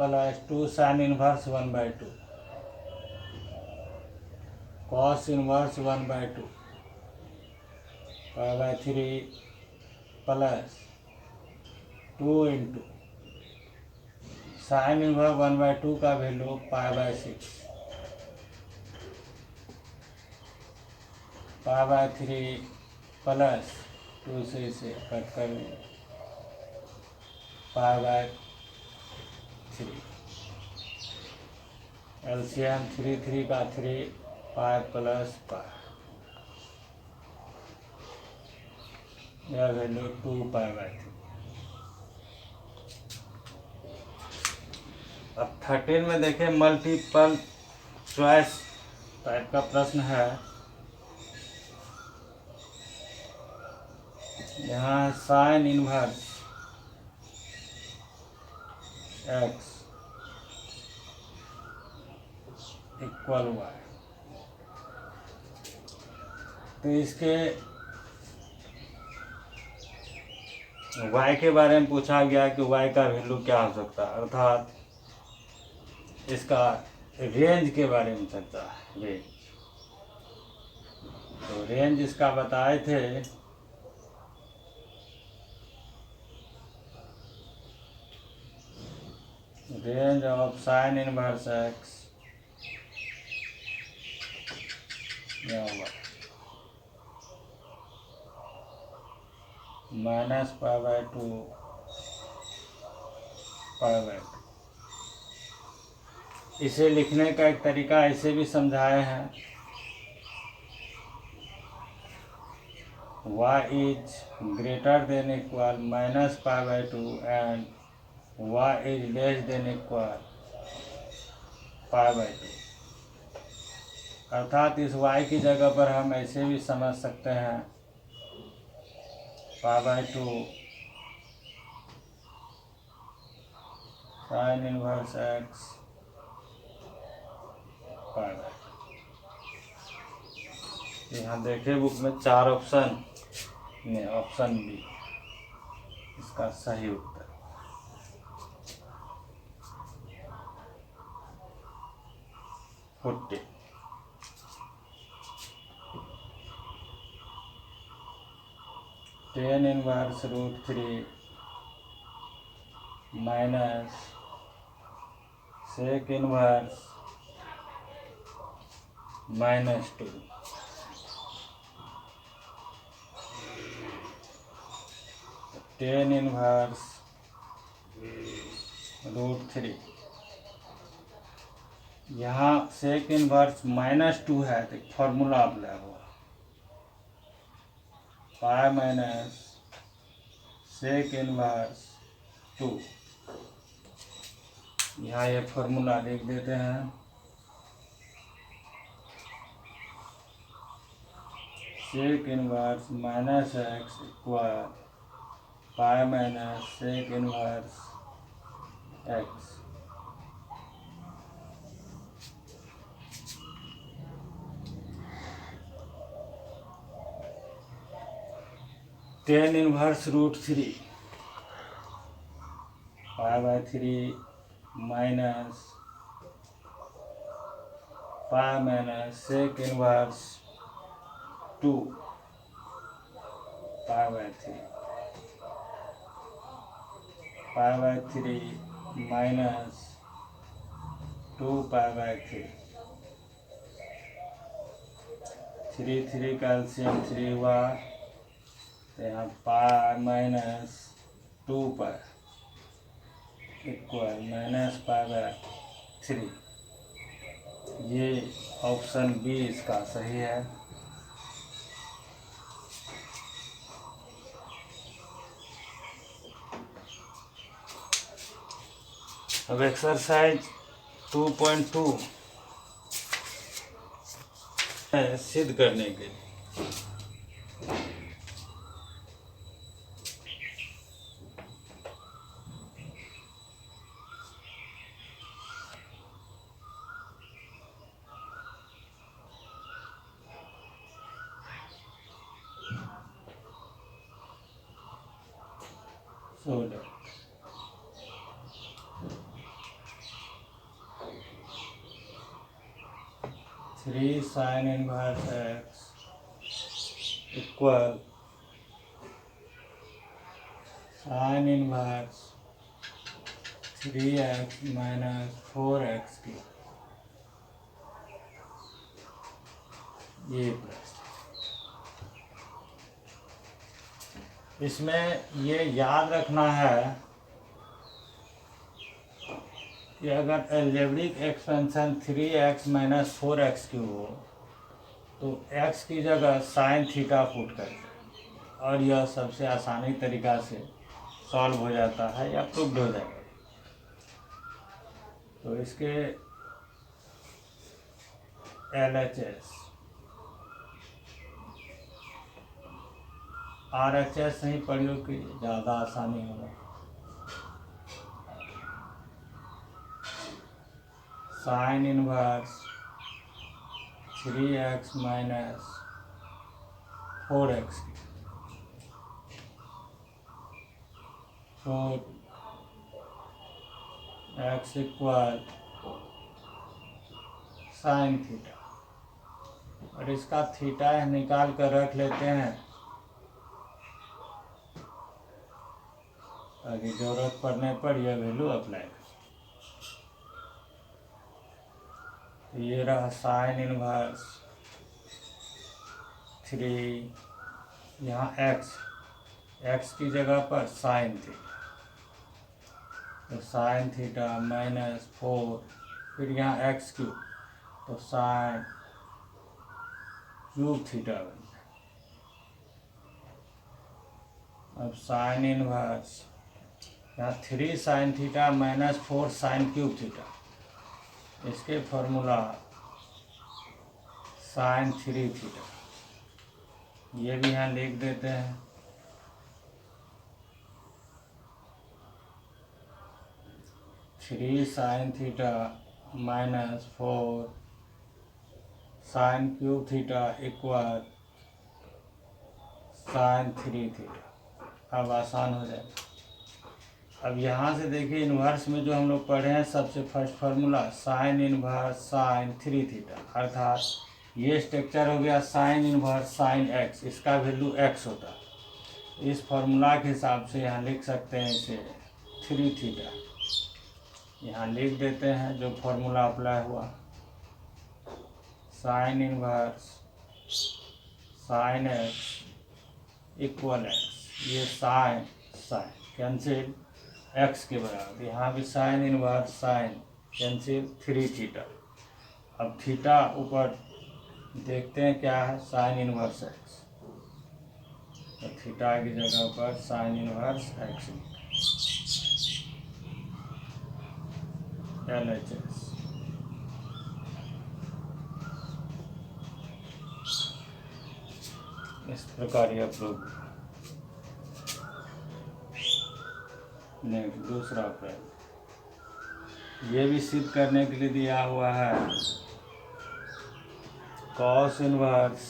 Plus 2 sine inverse 1/2, cos inverse 1/2, π/3 plus 2 into sine inverse 1/2 का value π/6, π/3 plus 2 से इसे cut कर π/3, एलसीएम 3 का 3, पाई प्लस पाई, यह वैल्यू 2π/3। अब 13 में देखें, मल्टीपल चॉइस टाइप का प्रश्न है। यहाँ sign inverse x equal y, तो इसके y के बारे में पूछा गया कि y का वैल्यू क्या हो सकता है, अर्थात इसका रेंज के बारे में चर्चा है। रेंज, तो रेंज इसका बताए थे range of sine inverse x minus π/2 π/2। इसे लिखने का एक तरीका ऐसे भी समझाए हैं, y is greater than equal minus π/2 and y is less than equal π/2। अर्थात इस y की जगह पर हम ऐसे भी समझ सकते हैं π/2 साइन इनवर्स x π/2। यहाँ देखे बुक में 4 ऑप्शन में ऑप्शन बी इसका सही उत्तर। 40 tan inverse √3 minus sec inverse -2, tan inverse √3, यहाँ सेक इनवर्स -2 है तो फॉर्मूला अप्लाई हुआ, पाई माइनस सेक इनवर्स 2। यहाँ ये फॉर्मूला लिख देते हैं, sec inverse -x equal pi minus sec inverse x। tan inverse √3 π/3 minus pi minus sec inverse 2 π/3, π/3 minus 2 π/3, 3 का एलसीएम 3 हुआ, तो यहाँ pi minus 2 pi equal minus π/3। ये ऑप्शन बी इसका सही है। अब एक्सरसाइज 2.2 सिद्ध करने के लिए 3 sin inverse x equal sin inverse 3x minus 4x की ये प्रश्न। इसमें ये याद रखना है कि अगर algebraic expansion 3x minus 4x की हो तो x की जगह साइन थीटा पुट करके, और यह सबसे आसानी तरीका से सॉल्व हो जाता है या प्रूव्ड हो जाएगा। तो इसके LHS RHS नहीं प्रयोग की ज़्यादा आसानी होगा। Sine inverse 3x minus 4x की, तो x इक्वल साइन थीटा, और इसका थीटा निकाल कर रख लेते हैं ताकि जरूरत पड़ने पर यह वैल्यू अप्लाई कर। ये रहा साइन इनवर्स 3, यहाँ x की जगह पर साइन थीटा, तो साइन थीटा माइनस 4, फिर यहाँ x क्यूब, तो साइन क्यूब थीटा बन जाए। अब साइन इनवर्स यहाँ 3 sine theta minus 4 sine cube theta, इसके फॉर्मूला साइन 3 थीटा, ये भी यहाँ लिख देते हैं। Three sine theta minus 4 sine cube theta equal sine 3 theta. अब आसान हो जाएगा। अब यहाँ से देखिए इन्वर्स में जो हम लोग पढ़े हैं सबसे first formula sine inverse sine 3 theta, अर्थात ये स्ट्रक्चर हो गया साइन इनवर्स साइन एक्स, इसका वैल्यू एक्स होता है। इस फार्मूला के हिसाब से यहाँ लिख सकते हैं इसे 3 थीटा, यहाँ लिख देते हैं जो फार्मूला अप्लाई हुआ। Sine inverse sine x equal x, ये साइन साइन कैंसिल एक्स के बराबर, यहाँ भी sine inverse sine cancel 3 theta. अब थीटा ऊपर देखते हैं क्या है, साइन इनवर्स एक्स, तो थीटा की जगह पर साइन इनवर्स एक्स LHS। इस प्रकार यह प्रूव। नेक्स्ट दूसरा प्रश्न, ये भी सिद्ध करने के लिए दिया हुआ है cos inverse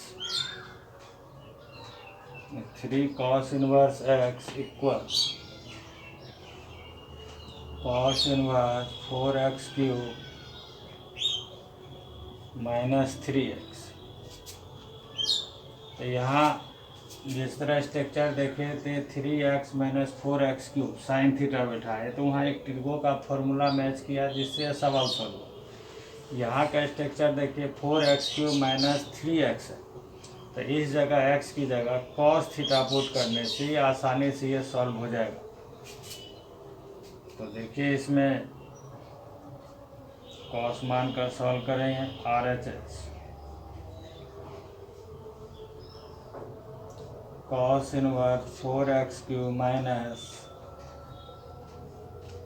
3 cos inverse x equal cos inverse 4x cube minus 3x। तो यहाँ जिस तरह स्ट्रक्चर देखे थे 3x minus 4x cube sine theta बैठा है, तो वहाँ एक ट्रिगो का फॉर्मूला मैच किया जिससे सवाल सॉल्व हुआ। यहाँ का स्ट्रक्चर देखिए 4x क्यूब माइनस 3x है, तो इस जगह x की जगह कॉस थीटा पुट करने से आसानी से ये सॉल्व हो जाएगा। तो देखिए इसमें कॉस मान कर सॉल्व करेंगे RHS cos inverse 4x cube minus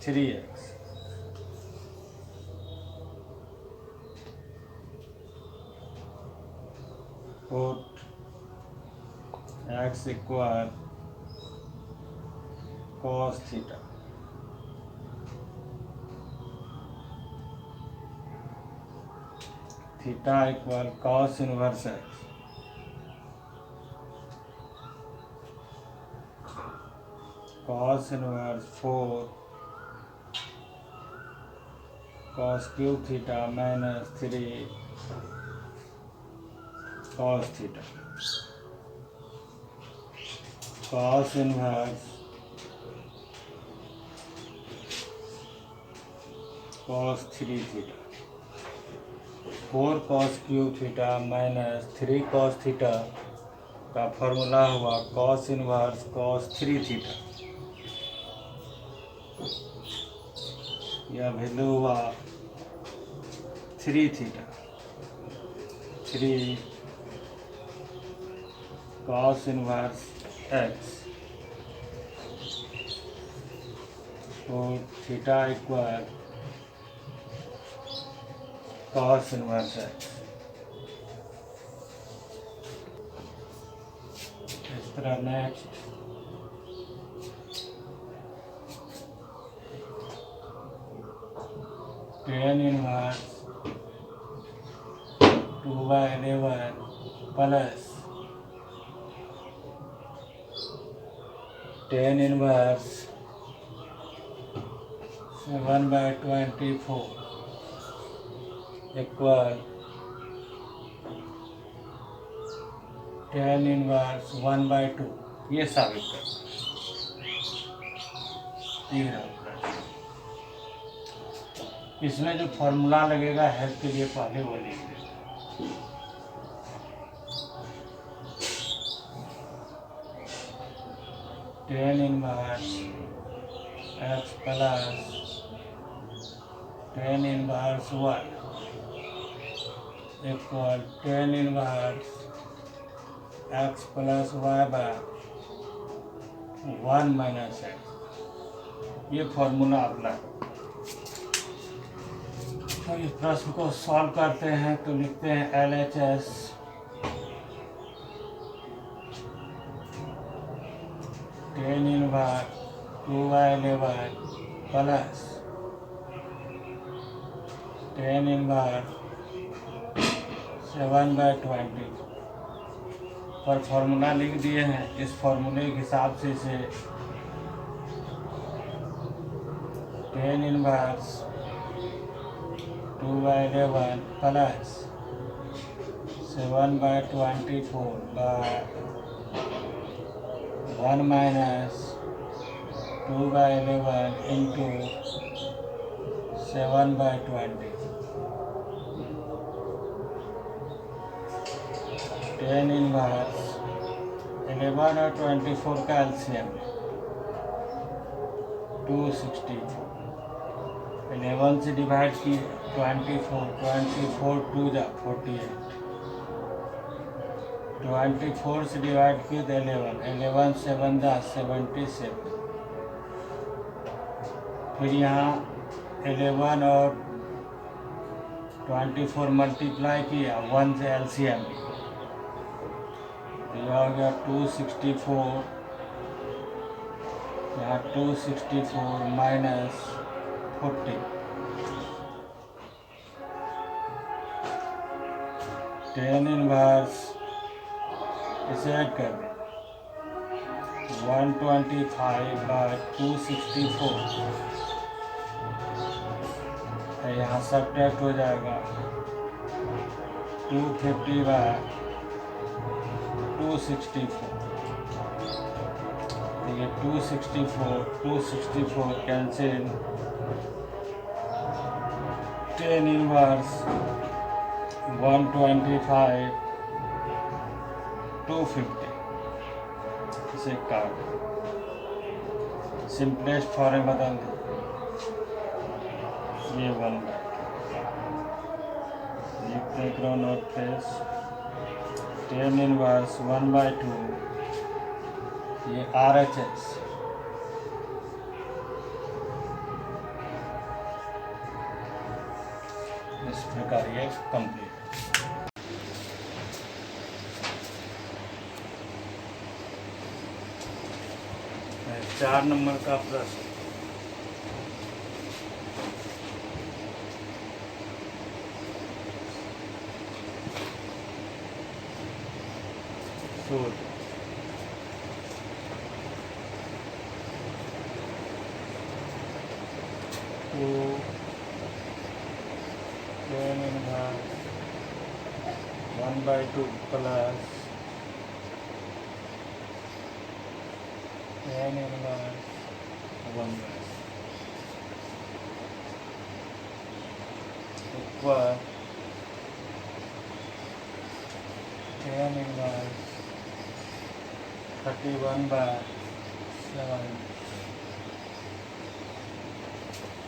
3x put x equal cos theta, theta equal cos inverse x, cos inverse 4 cos cube theta minus 3 cos theta, cos inverse cos 3 theta, 4 cos cube theta minus 3 cos theta का formula हुआ cos inverse cos 3 theta. यह value हुआ 3 theta, 3 cos inverse x और theta equal cos inverse x। इस तरह next tan inverse 2/11 plus tan inverse 7/24 equal tan inverse 1/2। ये साबित कर इसमें जो फॉर्मूला लगेगा हेल्प के लिए पहले वो लिख दें। tan inverse x plus tan inverse 1 equal tan inverse x plus y by 1 minus x। ये फॉर्मूला अपना। तो इस प्रश्न को सॉल्व करते हैं तो लिखते हैं LHS tan inverse 2/11 plus tan inverse 7/20 पर फॉर्मूला लिख दिए हैं। इस फॉर्मूले के हिसाब से इसे tan inverse 2/11 plus 7/24 by 1 minus 2/11 into 7/20 tan inverse 11 और 24 का एलसीएम 264। 11 से डिवाइड किए 24 2 जा 48। 24 से डिवाइड किए तो 11 7 जा 77। फिर यहाँ 11 और 24 मल्टीप्लाई किया 1 से एलसीएम लिया तो यह हो गया 264। यहाँ 264 माइनस 40 tan इनवर्स इसे ऐड कर दें 125/264 यहाँ सब्ट्रैक्ट हो जाएगा 250/264। ये 264 कैंसिल। tan इनवर्स 125 250 इसे काट सिंपलेस्ट फॉर्म में बदल दें। ये 1 लिखते हैं ground note place tan inverse 1/2 ये RHS इस प्रकार ये कंप्लीट। 4 नंबर का प्रश्न सूत्र tan inverse 1/2 plus tan inverse 1/2 equal tan inverse 31/7।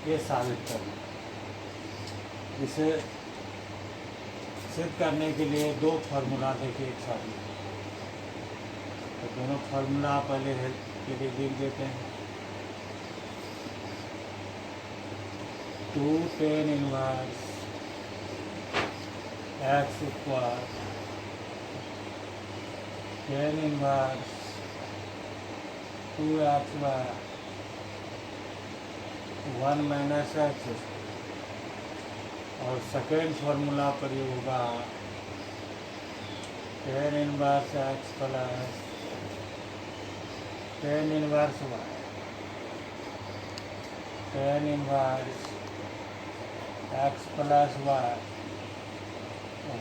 ये साबित करना। इसे सिद्ध करने के लिए दो फार्मूला देखिए एक साथ में, तो दोनों फार्मूला पहले के लिए लिख देते हैं। 2 tan inverse x equal tan inverse 2x/1 - x, और सेकेंड फार्मूला प्रयोग होगा tan inverse x plus tan inverse y, tan inverse x plus y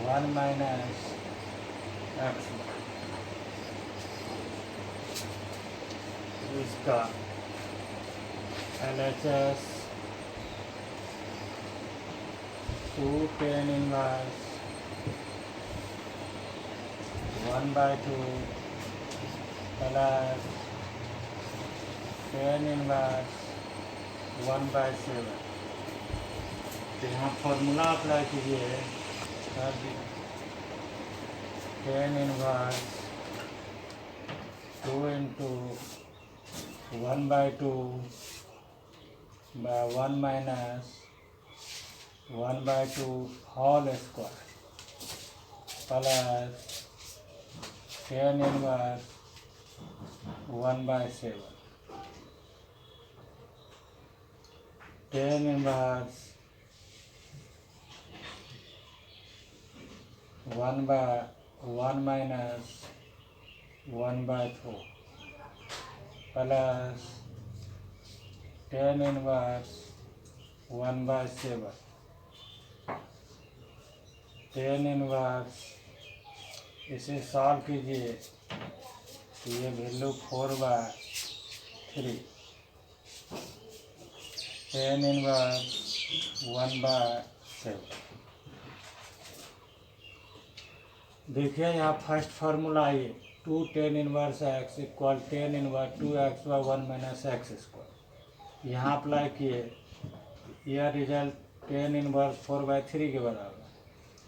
1 minus x। इसका LHS 2 tan inverse 1/2 plus tan inverse 1/7। तो यहाँ फॉर्मूला अप्लाई कीजिए, tan inverse 2 into 1/2 by 1 minus 1/2 whole square plus tan inverse 1/7। tan inverse 1 minus 1/4 plus tan inverse 1/7। tan inverse इसे solve कीजिए तो ये value 4/3। tan inverse 1/7। देखिए यहाँ फर्स्ट फार्मूला ये 2 tan inverse x equal tan inverse 2x/1 - x²। यहाँ apply किए, यह रिजल्ट tan इनवर्स 4/3 के बराबर।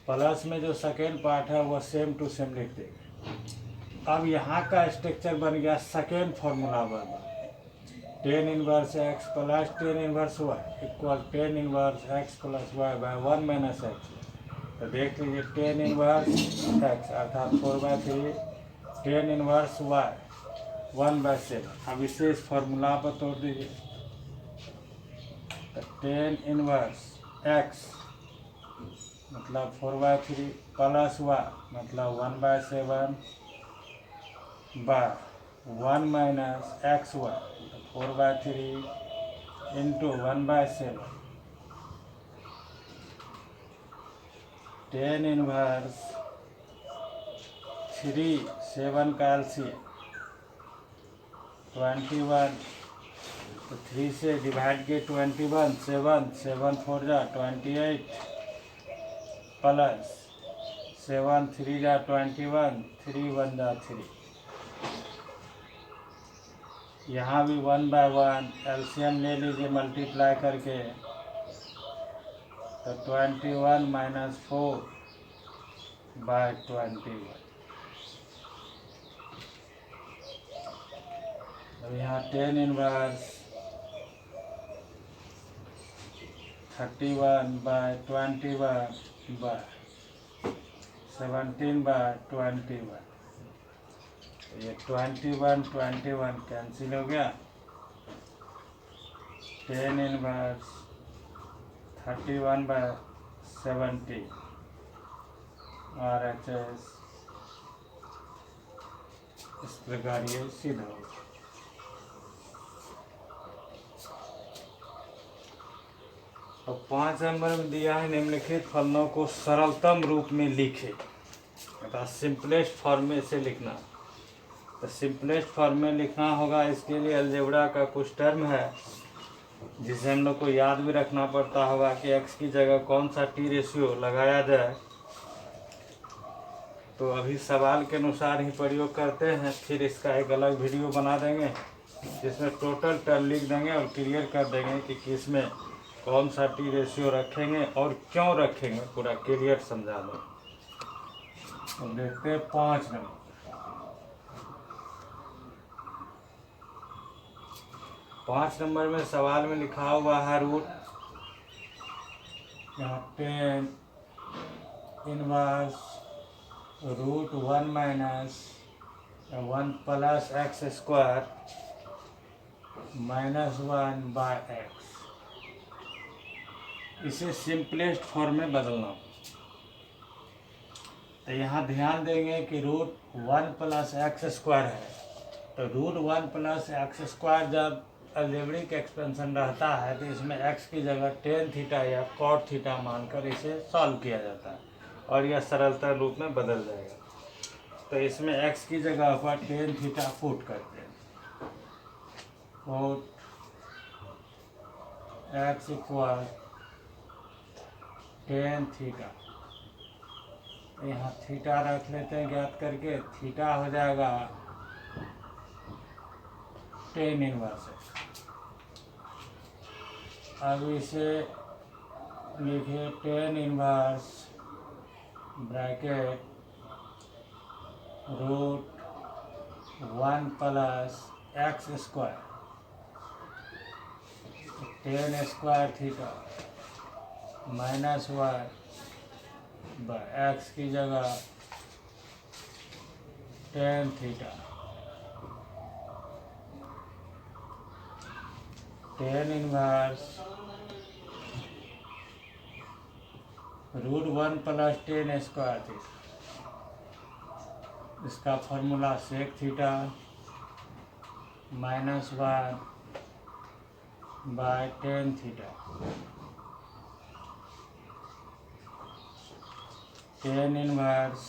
प्लस में जो सेकेंड पार्ट है वह सेम टू सेम लिख देंगे। अब यहाँ का स्ट्रक्चर बन गया सेकेंड फार्मूला बराबर tan inverse x plus tan inverse y equal tan inverse x plus y by 1 minus x। तो देख लीजिए tan इनवर्स x अर्थात 4/3 tan इनवर्स y 1/7। अब इसे इस फार्मूला पर तोड़ दीजिए, तो tan इनवर्स x मतलब 4/3 प्लस y मतलब 1/7 by 1 minus XY 4/3 into 1/7 tan inverse 3 7 का LCM 21। तो 3 से डिवाइड के 21 7 7 4 जा 28 प्लस 7 3 जा 21 3 1 जा 3। यहाँ भी 1/1 LCM ले लीजिए मल्टीप्लाई करके, तो 21 - 4/21। अब यहाँ tan इनवर्स 31/21 बाय 17/21। ये 21 कैंसिल हो गया। tan इनवर्स 31/17 RHS इस प्रकार ये सीधा होगा। और 5 नंबर में दिया है निम्नलिखित फलनों को सरलतम रूप में लिखे। कहा सिंपलेस्ट फॉर्म में इसे लिखना। तो सिंपलेस्ट फॉर्म में लिखना होगा, इसके लिए अलजेब्रा का कुछ टर्म है जिसे हम लोग को याद भी रखना पड़ता होगा कि एक्स की जगह कौन सा टी रेशियो लगाया जाए। तो अभी सवाल के अनुसार ही प्रयोग करते हैं, फिर इसका एक अलग वीडियो बना देंगे जिसमें टोटल टर्म लिख देंगे और क्लियर कर देंगे कि किस में कौन सा टी रेशियो रखेंगे और क्यों रखेंगे, पूरा क्लियर समझा दें। तो देखते हैं 5 नंबर। 5 नंबर में सवाल में लिखा हुआ है रूट, यहाँ 10 इनवर्स रूट 1 माइनस 1 plus x square minus 1 by x. इसे सिंपलेस्ट फॉर्म में बदलना। तो यहाँ ध्यान देंगे कि रूट 1 प्लस एक्स स्क्वायर है, तो रूट 1 प्लस एक्स स्क्वायर जब अलजेब्रिक एक्सपेंशन रहता है तो इसमें x की जगह टेन थीटा या कॉट थीटा मानकर इसे सॉल्व किया जाता है और यह सरलता रूप में बदल जाएगा। तो इसमें x की जगह पर टेन थीटा पुट करते हैं, put x equal tan theta. यहाँ थीटा रख लेते हैं ज्ञात करके, थीटा हो जाएगा टेन इनवर्स। अब इसे लिखिए tan inverse bracket root 1 plus x square, tan square theta minus 1 by x की जगह tan theta, tan inverse root 1 plus tan square theta. इसका formula sec theta minus 1 by tan theta, tan inverse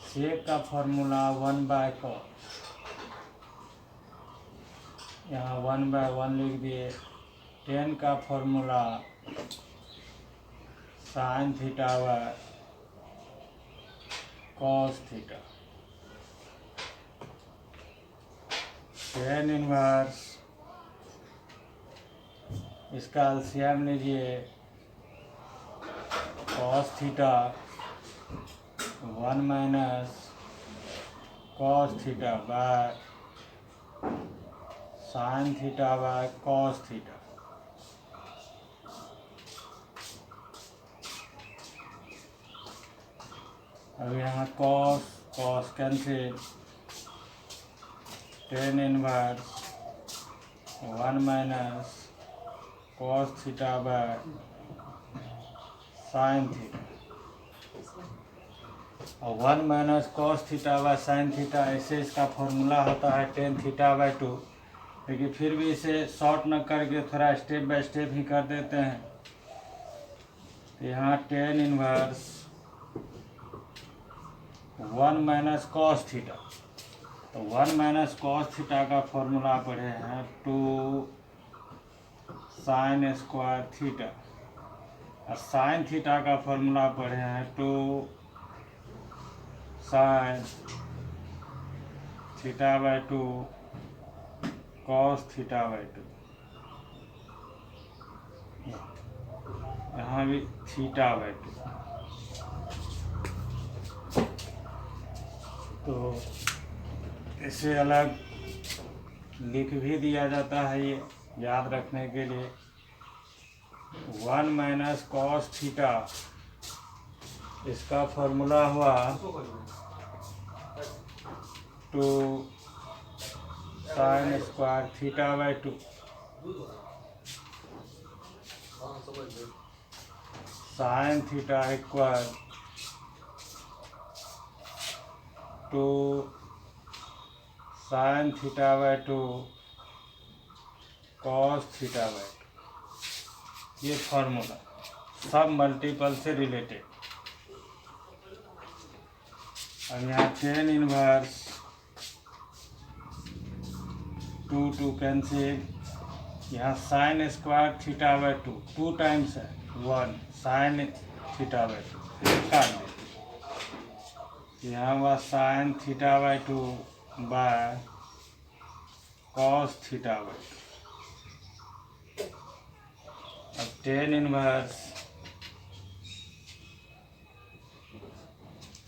sec का formula 1 by cos, यहाँ 1 bye 1 लिख दिए। Ten का formula sine theta bye cos theta, tan inverse इसका LCM लीजिए, cos theta 1 minus cos theta by sine theta bye cos theta. अब यहाँ cos cos cancel, ten inverse 1 minus cos theta by sine theta, और 1 minus cos theta by sine theta, ऐसे इसका formula होता है tan theta by 2। लेकिन फिर भी इसे शॉर्ट न करके थोड़ा स्टेप बाय स्टेप ही कर देते हैं। तो यहाँ tan inverse 1 minus cos theta, तो 1 माइनस कॉस थीटा का फॉर्मूला पढ़े हैं 2 साइन स्क्वायर थीटा, और साइन थीटा का फॉर्मूला पढ़े हैं 2 sign theta bye 2 cos theta by 2। यहाँ भी थीटा बाय 2। तो इसे अलग लिख भी दिया जाता है, ये याद रखने के लिए। 1 माइनस कॉस थीटा इसका फॉर्मूला हुआ 2 sine square theta by 2, sine theta equal 2 sign theta bye 2 cos theta by 2। ये फॉर्मूला सब मल्टीपल से रिलेटेड। अब यहाँ टेन इनवर्स 2 कैंसिल, यहाँ sign square theta by 2 times है 1 साइन थीटा बाई 2 काट देते। यहाँ हुआ sine theta by 2 by cos theta by 2। अब tan inverse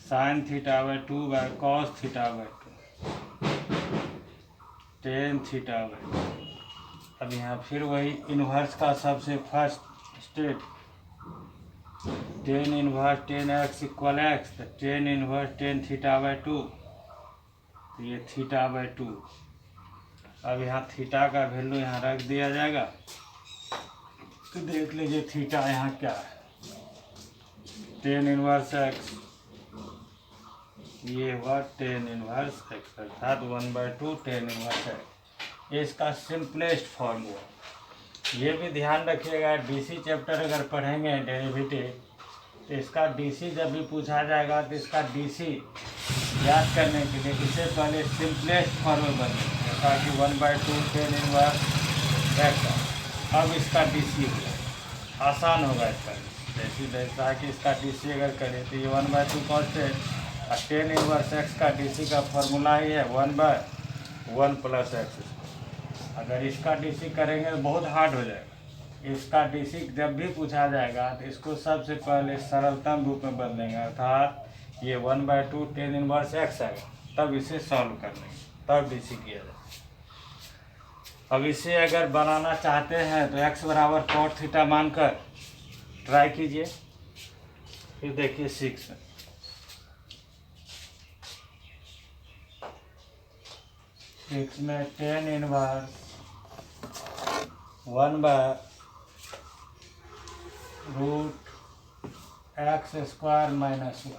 sine theta by 2 by cos theta by 2 tan theta by 2। अब यहाँ फिर वही इन्वर्स का सबसे first step, tan inverse tan x equal x, तो tan inverse tan theta by 2, तो ये थीटा बाई 2। अब यहाँ थीटा का वैल्यू यहाँ रख दिया जाएगा, तो देख लीजिए थीटा यहाँ क्या है, टेन इन्वर्स एक्स, ये हुआ टेन इनवर्स एक्स अर्थात 1/2 टेन इनवर्स एक्स। ये इसका सिंपलेस्ट फॉर्म हुआ। ये भी ध्यान रखिएगा, डीसी चैप्टर अगर पढ़ेंगे डेरिवेटिव, तो इसका डीसी जब भी पूछा जाएगा तो इसका डीसी याद करने के लिए इससे पहले सिंपलेस्ट फॉर्म में बने, जैसा कि 1/2 टेन इनवर्स एक्स। अब इसका डीसी आसान होगा इसका, जैसा कि इसका डीसी अगर करें तो ये 1/2 कॉन्स्टेंट और टेन इनवर्स एक्स का डीसी का फॉर्मूला ही है 1/1 प्लस एक्स। अगर इसका डीसी करेंगे तो बहुत हार्ड हो जाएगा। इसका डीसी जब भी पूछा जाएगा तो इसको सबसे पहले सरलतम रूप में बदलेंगे, अर्थात ये 1/2 टेन इनवर्स एक्स आएगा, तब इसे सॉल्व कर लेंगे, तब डीसी किया जाएगा। अब इसे अगर बनाना चाहते हैं तो एक्स बराबर कॉट थीटा मानकर ट्राई कीजिए, फिर देखिए 6 में टेन इनवर्स 1/√x² माइनस 1।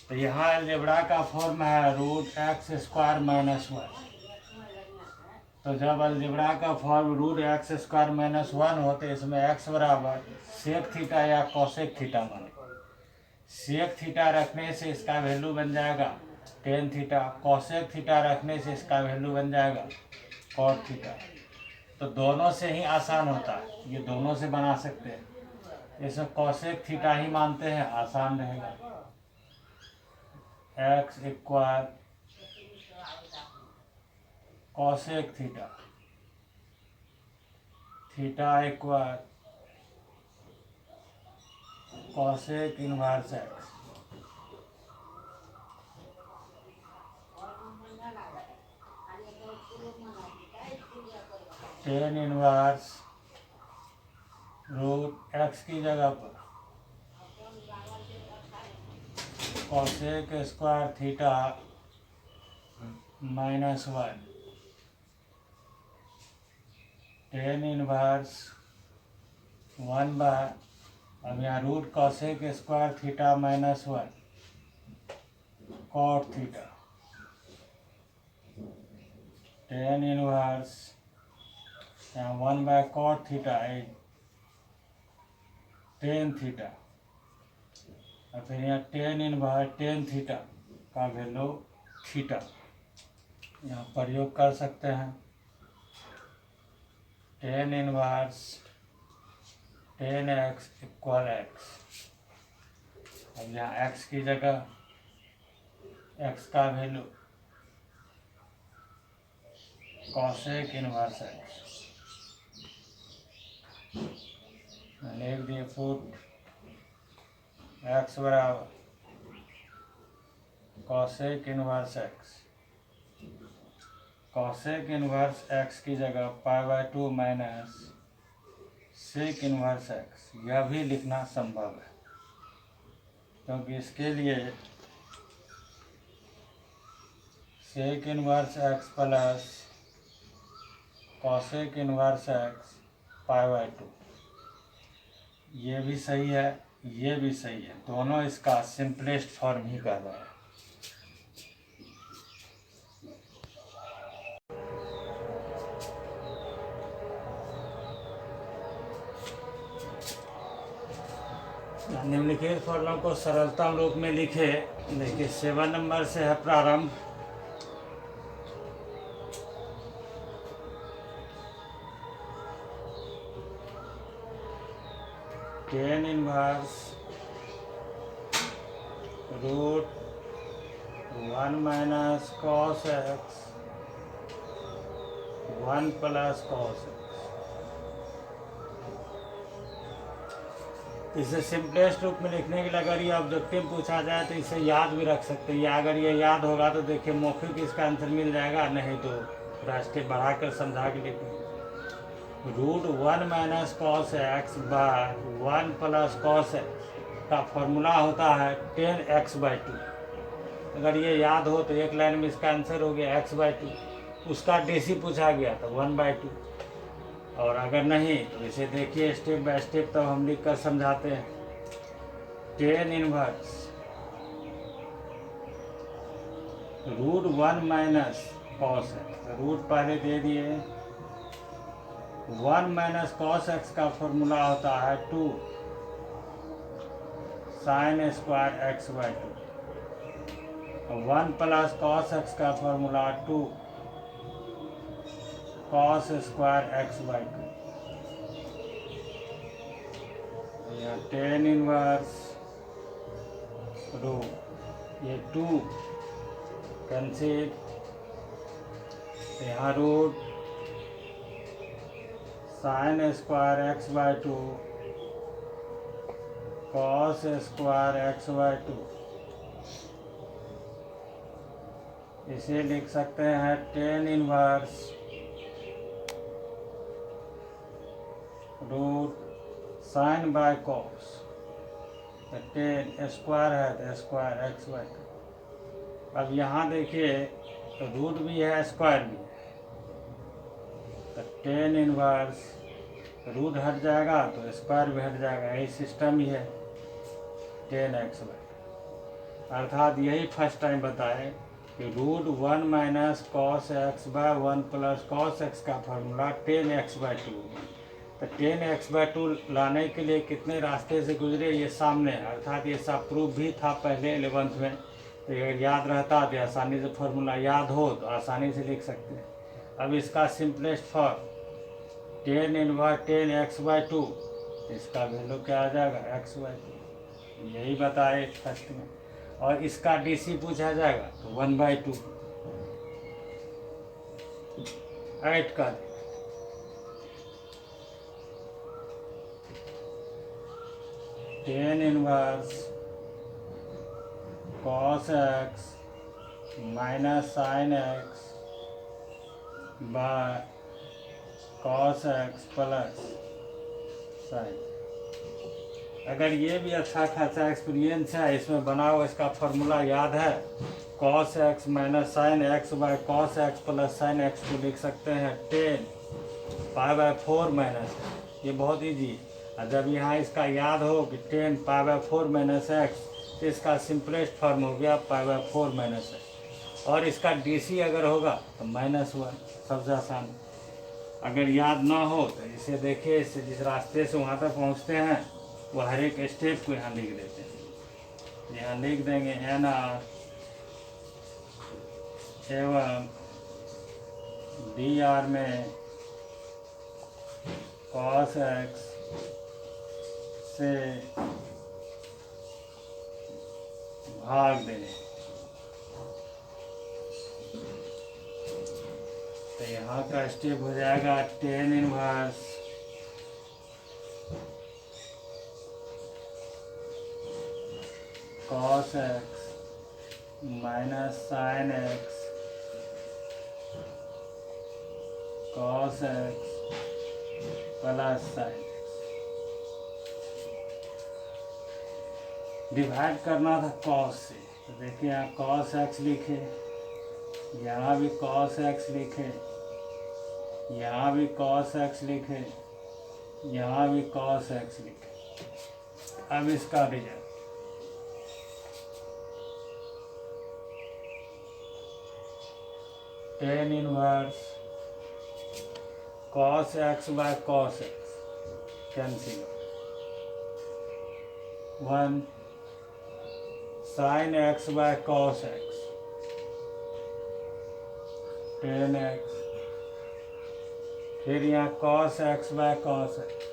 तो यहाँ अलजेब्रा का फॉर्म है √x² माइनस 1। तो जब अलजेब्रा का फॉर्म √x² माइनस 1 होते इसमें x बराबर सेक थीटा या कॉसेक थीटा माने। सेक थीटा रखने से इसका वैल्यू बन जाएगा टेन थीटा, कॉसेक थीटा रखने से इसका वैल्यू बन जाएगा कॉट थीटा। तो दोनों से ही आसान होता है, ये दोनों से बना सकते हैं। इसमें कॉसेक थीटा ही मानते हैं, आसान रहेगा। x equal cosec theta, theta equal cosec inverse x. Tan inverse √x की जगह पर cosec square theta minus 1, tan inverse 1/, अब यहाँ root cosec square theta minus 1 cot theta, tan inverse यहाँ 1/cot थीटा है टेन थीटा, और फिर यहाँ टेन इनवर्स टेन थीटा का वैल्यू थीटा यहाँ प्रयोग कर सकते हैं। Tan inverse tan x equal x. अब यहाँ एक्स की जगह एक्स का वैल्यू कॉसेक इनवर्स एक्स लिख दिए, फुट एक्स बराबर cosec inverse x. Cosec inverse x की जगह π/2 माइनस सेक इनवर्स एक्स, यह भी लिखना संभव है, क्योंकि इसके लिए sec inverse x plus cosec inverse x π/2, ये भी सही है, ये भी सही है, दोनों इसका सिंपलेस्ट फॉर्म ही कर रहा है। निम्नलिखित फॉर्मूलों को सरलतम रूप में लिखे देखिए 7 नंबर से है प्रारंभ। Tan inverse root 1 minus cos x 1 plus cos x. इसे सिंपलेस्ट रूप में लिखने के लिए अगर ये ऑब्जेक्टिव पूछा जाए तो इसे याद भी रख सकते हैं, या अगर ये याद होगा तो देखिए मौखिक इसका आंसर मिल जाएगा, नहीं तो थोड़ा स्टेप बढ़ा कर समझा के लिखेंगे। Root 1 minus cos x by 1 plus cos x का फॉर्मूला होता है 10x/2। अगर ये याद हो तो एक लाइन में इसका आंसर हो गया x/2। उसका DC पूछा गया तो 1/2। और अगर नहीं तो इसे देखिए स्टेप बाय स्टेप, तब हम लिख कर समझाते हैं। Tan inverse root 1 minus cos x, root पहले दे दिए। 1 माइनस कॉस एक्स का फॉर्मूला होता है 2 sine square x/2। 1 plus cos x का फॉर्मूला 2 कॉस स्क्वायर x/2। यहाँ 10 इनवर्स रूट, ये 2 कैंसिल, यहाँ root sine square x/2 cos square x/2। इसे लिख सकते हैं 10 inverse root sine by cos, 10 square है तो स्क्वायर x/2। अब यहाँ देखिए रूट भी है स्क्वायर भी है, तो 10 इनवर्स रूट हट जाएगा तो स्क्वायर भी हट जाएगा, यही सिस्टम ही है 10x/2। अर्थात यही फर्स्ट टाइम बताए कि root 1 minus cos x by 1 plus cos x का फॉर्मूला 10x/2। तो 10x/2 लाने के लिए कितने रास्ते से गुजरे ये सामने, अर्थात ये सब प्रूफ भी था पहले 11th में। तो अगर याद रहता तो आसानी से फॉर्मूला याद हो तो आसानी से लिख सकते हैं। अब इसका सिंपलेस्ट फॉर्म 10 इनवर्स 10x/2, इसका वैल्यू क्या आ जाएगा x/2, यही बताए फर्स्ट में। और इसका DC पूछा जाएगा तो 1/2 ऐड कर 10 inverse cos x minus sign x by cos x plus sign. अगर ये भी अच्छा खासा एक्सपीरियंस है, इसमें बना हुआ इसका फॉर्मूला याद है, cos x minus sign x by cos x plus sine x को लिख सकते हैं 10π/4 माइनस, ये बहुत ईजी है। और जब यहाँ इसका याद हो कि 10π/4 माइनस एक्स, तो इसका सिंपलेस्ट फॉर्म हो गया π/4 माइनस एक्स। और इसका DC अगर होगा तो -1, सबसे आसान। अगर याद ना हो तो इसे देखिए, इससे जिस रास्ते से वहाँ तक पहुँचते हैं वो हर एक स्टेप को यहाँ लिख देते हैं। यहाँ लिख देंगे NR एवं DR में cos x से भाग देंगे, तो यहाँ का स्टेप हो जाएगा 10 inverse cos x minus sine x cos x plus sine x। Divide करना था cos से, तो देखिए यहाँ cos x लिखे, यहाँ भी cos x लिखे, यहाँ भी cos x लिखे, यहाँ भी cos x लिखे। अब इसका result 10 inverse cos x by cos x cancel, 1 sine x by cos x, tan x, फिर यहाँ cos x by cos x,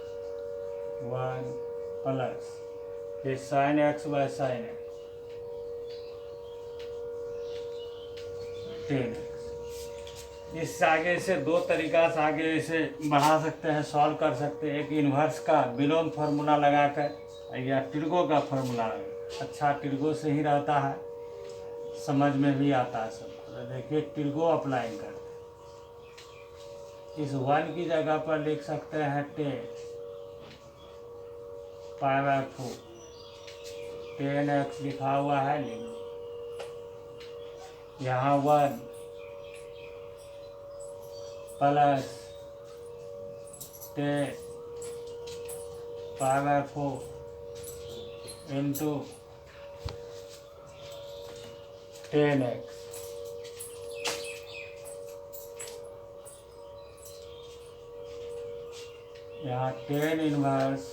1 plus फिर sine x by sine x, 10x। इससे आगे इसे दो तरीका से आगे इसे बढ़ा सकते हैं, सॉल्व कर सकते हैं। एक इन्वर्स का विलोम फार्मूला लगाकर या टिर्गो का फार्मूला लगा, अच्छा टिर्गो से ही रहता है, समझ में भी आता है सब। तो देखिए टिर्गो अप्लाई करते हैं। इस 1 की जगह पर लिख सकते हैं 10 π/4, 10x लिखा हुआ है, लिख यहाँ 1 प्लस 10 π/4 इंटू 10x, यहाँ 10 inverse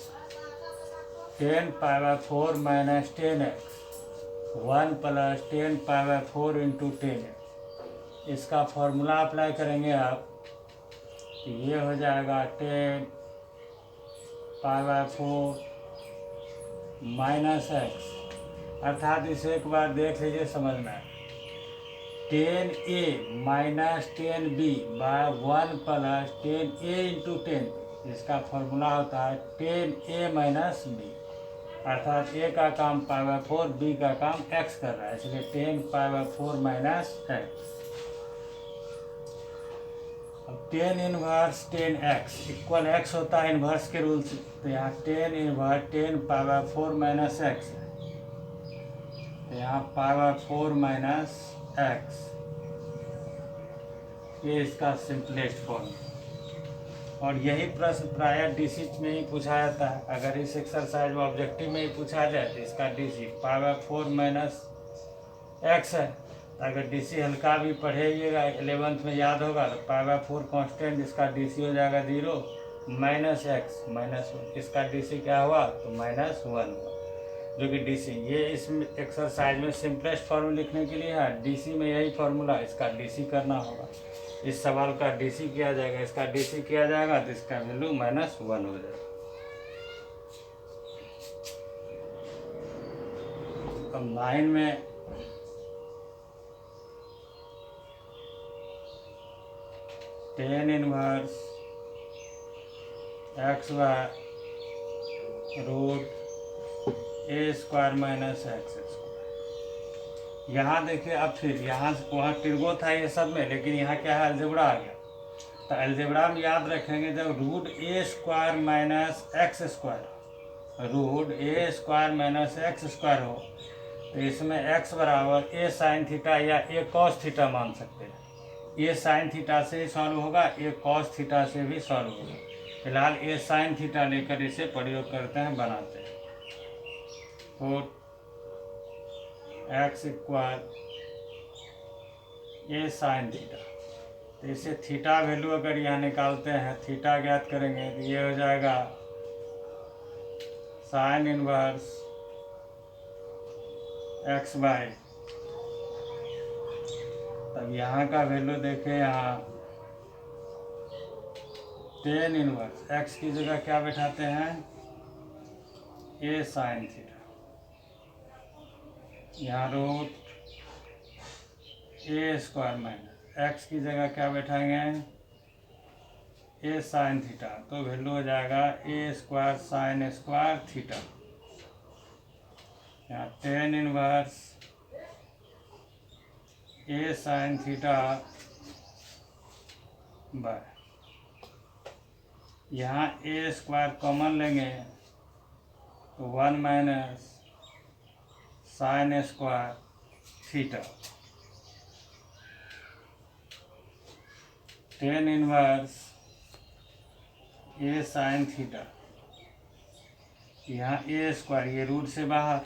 10 π/4 minus 10x, 1 plus 10 π/4 into 10x। इसका फॉर्मूला अप्लाई करेंगे आप, तो ये हो जाएगा 10 π/4 माइनस एक्स, अर्थात इसे एक बार देख लीजिए समझ में आए। 10a minus 10b bye 1 plus 10a into 10, इसका फॉर्मूला होता है 10a माइनस b, अर्थात a का काम π/4, b का काम x कर रहा है, इसलिए 10 π/4 माइनस x। अब 10 इनवर्स 10x इक्वल x होता है इन्वर्स के रूल से, तो यहाँ 10 इनवर्स 10 π/4 माइनस x है, तो यहाँ π/4 माइनस x, ये इसका सिंपलेस्ट फॉर्म। और यही प्रश्न प्रायः डीसी में ही पूछा जाता है। अगर इस एक्सरसाइज में ऑब्जेक्टिव में ही पूछा जाए तो इसका डीसी π/4 माइनस x है। अगर डीसी हल्का भी पढ़ेगा 11th में याद होगा तो π/4 कांस्टेंट, इसका डीसी हो जाएगा 0 माइनस x माइनस 1, इसका डीसी क्या हुआ तो -1 हुआ, जो कि डीसी ये इस एक्सरसाइज में सिंपलेस्ट फॉर्मूला लिखने के लिए है। डीसी में यही फॉर्मूला, इसका डीसी करना होगा। इस सवाल का डीसी किया जाएगा, इसका डीसी किया जाएगा तो इसका वैल्यू -1 हो जाएगा। अब 9 में tan inverse x by root A square minus x square. यहाँ देखिए अब फिर यहाँ से वहाँ टिर्गो था ये सब में, लेकिन यहाँ क्या है अलजेब्रा आ गया। तो अलजेब्रा में याद रखेंगे जब रूट ए square minus x square, root ए स्क्वायर माइनस एक्स स्क्वायर हो तो इसमें x बराबर ए साइन थीटा या ए कॉस थीटा मान सकते हैं। ए साइन थीटा से ही सॉल्व होगा, ए कॉस थीटा से भी सॉल्व होगा। फिलहाल ए साइन थीटा लेकर इसे प्रयोग करते हैं, बनाते हैं। तो x इक्वल ए साइन थीटा, तो इसे थीटा वैल्यू अगर यहाँ निकालते हैं, थीटा ज्ञात करेंगे तो ये हो जाएगा साइन इनवर्स x बाय, तब यहाँ का वैल्यू देखें, यहाँ 10 इनवर्स x की जगह क्या बैठाते हैं ए साइन थीटा, यहाँ रूट ए स्क्वायर माइनस एक्स की जगह क्या बैठाएंगे ए साइन थीटा, तो वैल्यू हो जाएगा A square sine square theta. यहाँ 10 inverse A sine theta by, यहाँ ए स्क्वायर कॉमन लेंगे तो 1 माइनस sine square theta, 10 inverse A sine theta, यहाँ ए स्क्वायर ये रूट से बाहर,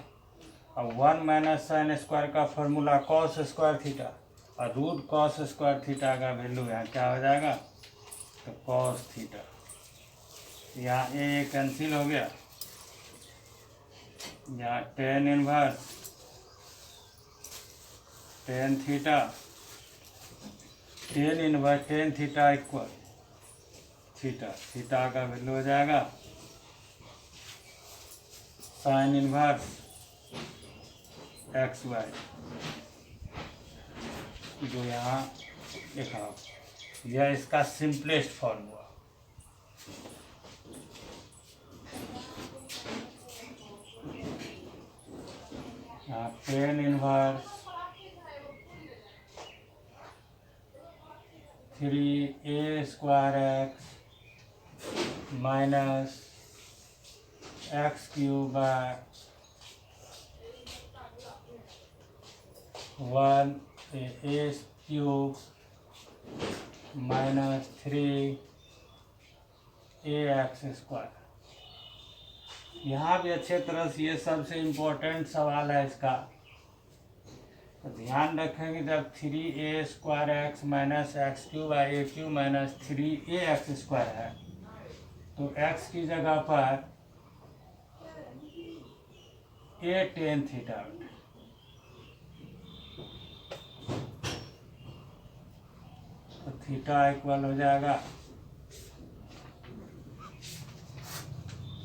और 1 माइनस साइन स्क्वायर का फॉर्मूला कॉस स्क्वायर थीटा, और रूट कॉस स्क्वायर थीटा का वैल्यू यहाँ क्या हो जाएगा तो कॉस थीटा। यहाँ ए कैंसिल हो गया, यहाँ 10 inverse tan theta, tan inverse tan theta equal theta, theta का वैल्यू हो जाएगा साइन इनवर्स एक्स वाई, जो यहाँ लिखा हो। यह इसका सिंपलेस्ट फॉर्म हुआ। यहाँ tan inverse 3a square x minus x cube by 1a cube minus 3a x square. यहाँ भी अच्छे तरह से ये सबसे इम्पोर्टेंट सवाल है इसका, तो ध्यान रखेंगे जब 3a square x minus x cube by a cube minus 3a x square है, तो x की जगह पर a टेन थीटा, तो थीटा इक्वल हो जाएगा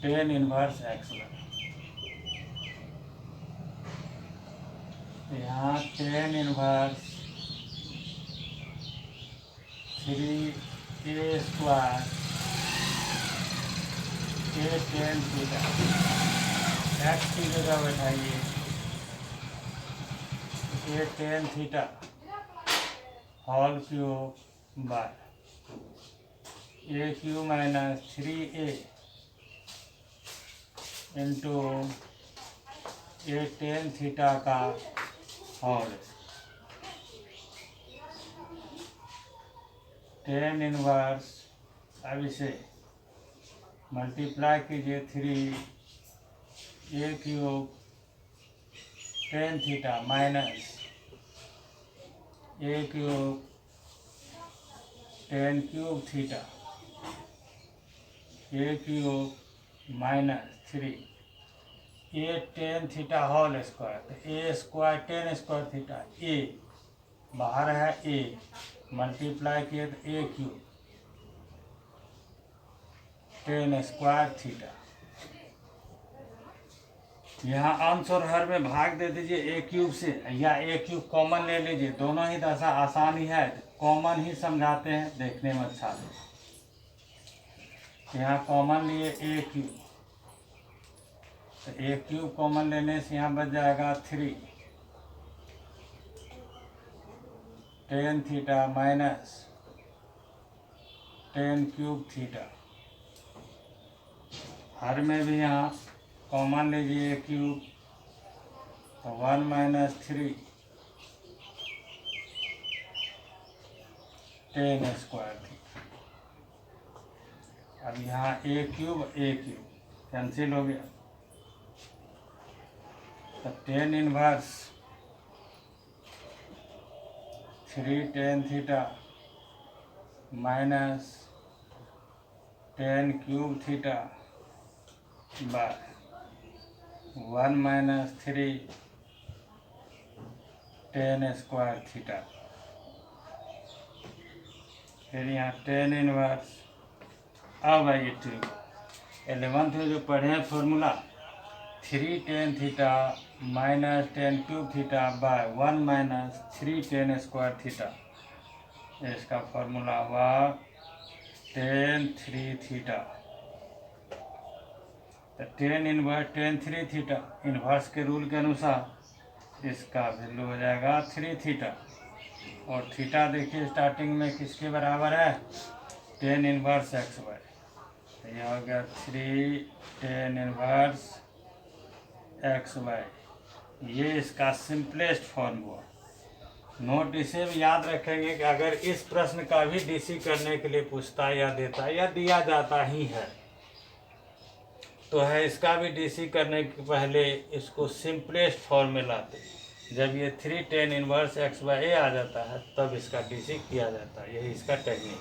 टेन इनवर्स एक्स वाई। यहाँ tan inverse 3a square a tan theta, x की जगह बैठाइए a tan theta whole cube by a cube minus 3a into a tan theta का whole, tan inverse, अब इसे multiply कीजिए 3a cube ten theta minus ए cube ten cube theta, ए cube minus 3 ए tan theta whole square, तो ए square tan square theta, ए बाहर है ए, multiply किए तो ए cube ten square theta. यहाँ अंश और हर में भाग दे दीजिए ए क्यूब से, या ए क्यूब कॉमन ले लीजिए, दोनों ही दशा आसान ही है, कॉमन ही समझाते हैं, देखने में अच्छा है। यहाँ कॉमन लिए ए क्यूब, तो ए क्यूब कॉमन लेने से यहाँ बच जाएगा 3 tan theta minus tan cube theta, हर में भी यहाँ कॉमन लीजिए ए क्यूब, तो 1 माइनस 3 टेन स्क्वायर थीटा। अब यहाँ ए क्यूब कैंसिल हो गया, तो tan inverse 3 tan theta minus tan cube theta by 1 minus 3 ten square theta. फिर यहाँ टेन इनवर्स, अब आइए ट्रिक 11th में जो पढ़े हैं formula 3 tan theta minus tan cube theta by 1 minus 3 ten square theta, इसका फॉर्मूला हुआ टेन 3 थीटा। तो ten inverse ten 3 theta, inverse के रूल के अनुसार इसका वैल्यू हो जाएगा 3 थीटा, और थीटा देखिए स्टार्टिंग में किसके बराबर है, टेन इनवर्स एक्स वाई, तो यह हो गया 3 टेन इनवर्स एक्स वाई। ये इसका सिंपलेस्ट फॉर्म हुआ। नोट इसे भी याद रखेंगे कि अगर इस प्रश्न का भी डीसी करने के लिए पूछता या देता या दिया जाता ही है, तो है इसका भी डीसी करने के पहले इसको सिंपलेस्ट फॉर्म में लाते। जब ये 3 टेन इनवर्स एक्स बाई ए आ जाता है तब इसका डीसी किया जाता है, यही इसका टेक्निक।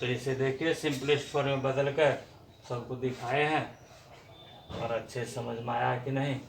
तो इसे देखिए सिंपलेस्ट फॉर्म में बदल कर सबको दिखाए हैं, और अच्छे समझ में आया कि नहीं।